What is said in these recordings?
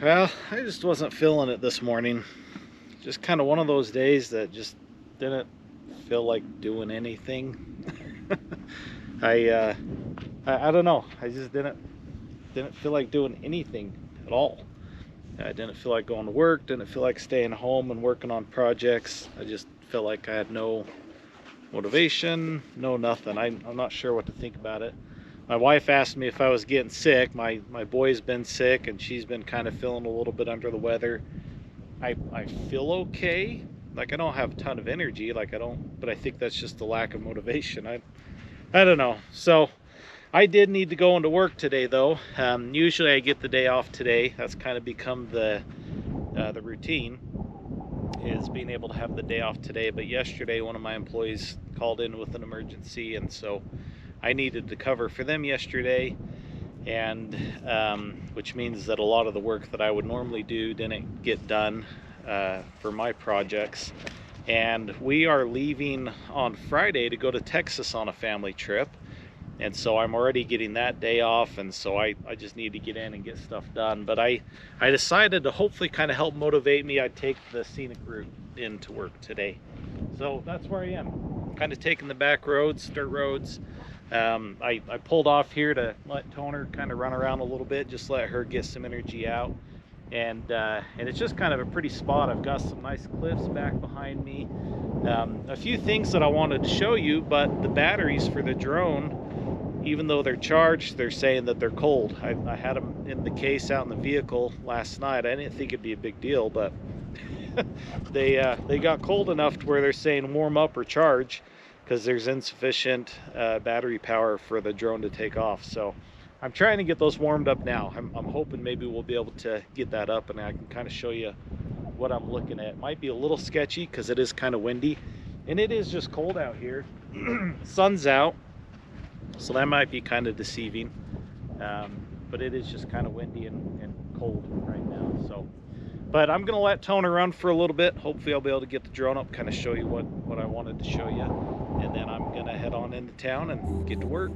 Well, I just wasn't feeling it this morning. Just kind of one of those days that just didn't feel like doing anything. I, uh, I don't know. I just didn't feel like doing anything at all. I didn't feel like going to work. Didn't feel like staying home and working on projects. I just felt like I had no motivation, no nothing. I'm not sure what to think about it. My wife asked me if I was getting sick. My boy's been sick and she's been kind of feeling a little bit under the weather. I feel okay. Like I don't have a ton of energy, but I think that's just the lack of motivation. I don't know. So I did need to go into work today though. Usually I get the day off today. That's kind of become the routine, is being able to have the day off today. But yesterday one of my employees called in with an emergency, and so I needed to cover for them yesterday, and which means that a lot of the work that I would normally do didn't get done for my projects. And we are leaving on Friday to go to Texas on a family trip, and so I'm already getting that day off, and so I just need to get in and get stuff done. But I decided to hopefully kind of help motivate me. I'd take the scenic route into work today, so that's where I am, kind of taking the back roads, dirt roads. I pulled off here to let Toner kind of run around a little bit, just let her get some energy out. And it's just kind of a pretty spot. I've got some nice cliffs back behind me. A few things that I wanted to show you, but the batteries for the drone, even though they're charged, they're saying that they're cold. I had them in the case out in the vehicle last night. I didn't think it'd be a big deal, but they got cold enough to where they're saying warm up or charge, because there's insufficient battery power for the drone to take off. So I'm trying to get those warmed up now. I'm hoping maybe we'll be able to get that up, and I can kind of show you what I'm looking at. It might be a little sketchy because it is kind of windy, and it is just cold out here. Sun's out, so that might be kind of deceiving, but it is just kind of windy and cold right now. So, but I'm gonna let Toner run for a little bit. Hopefully I'll be able to get the drone up, kind of show you what I wanted to show you, and then I'm gonna head on into town and get to work.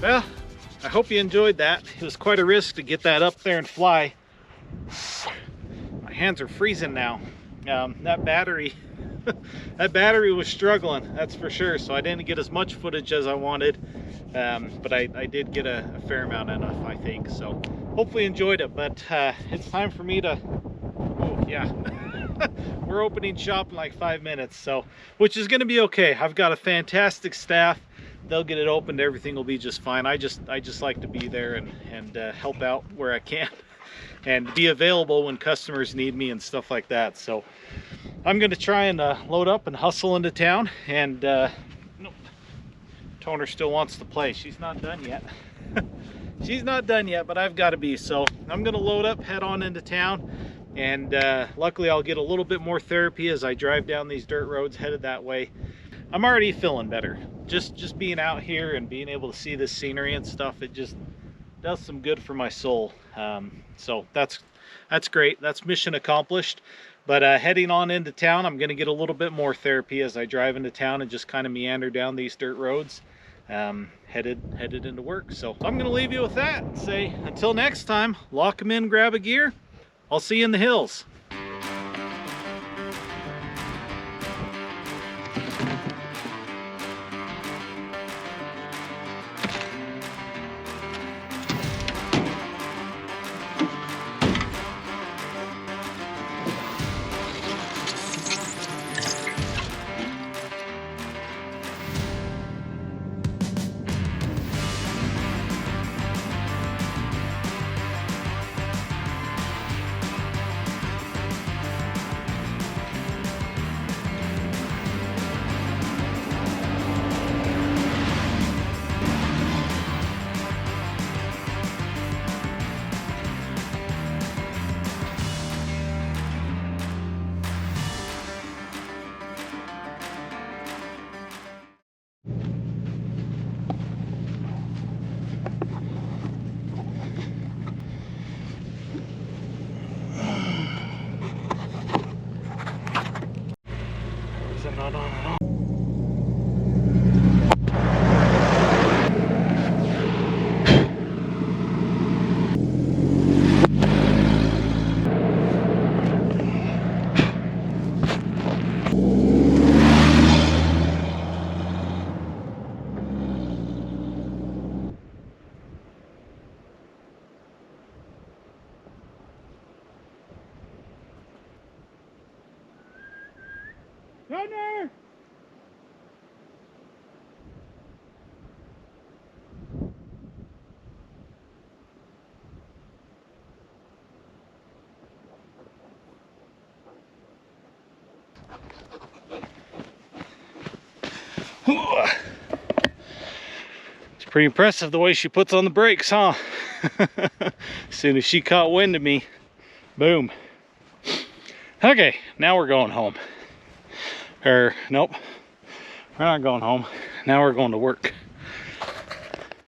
Well, I hope you enjoyed that. It was quite a risk to get that up there and fly. My hands are freezing now. That battery that battery was struggling, that's for sure, so I didn't get as much footage as I wanted, but I did get a fair amount enough, I think. So hopefully enjoyed it. But it's time for me to, oh yeah, we're opening shop in like 5 minutes, so which is going to be okay. I've got a fantastic staff. They'll get it opened, everything will be just fine. I just like to be there and help out where I can and be available when customers need me and stuff like that. So I'm going to try and load up and hustle into town. And nope, Toner still wants to play. She's not done yet. She's not done yet, but I've got to be. So I'm going to load up, head on into town, and luckily I'll get a little bit more therapy as I drive down these dirt roads headed that way. I'm already feeling better. Just being out here and being able to see this scenery and stuff, it just does some good for my soul. So that's great. That's mission accomplished. But heading on into town, I'm going to get a little bit more therapy as I drive into town and just kind of meander down these dirt roads, headed into work. So I'm going to leave you with that and say until next time, lock them in, grab a gear. I'll see you in the hills. Is it not on at all? Gunner! It's pretty impressive the way she puts on the brakes, huh? As soon as she caught wind of me, boom. Okay, now we're going home. Or nope, we're not going home. Now we're going to work.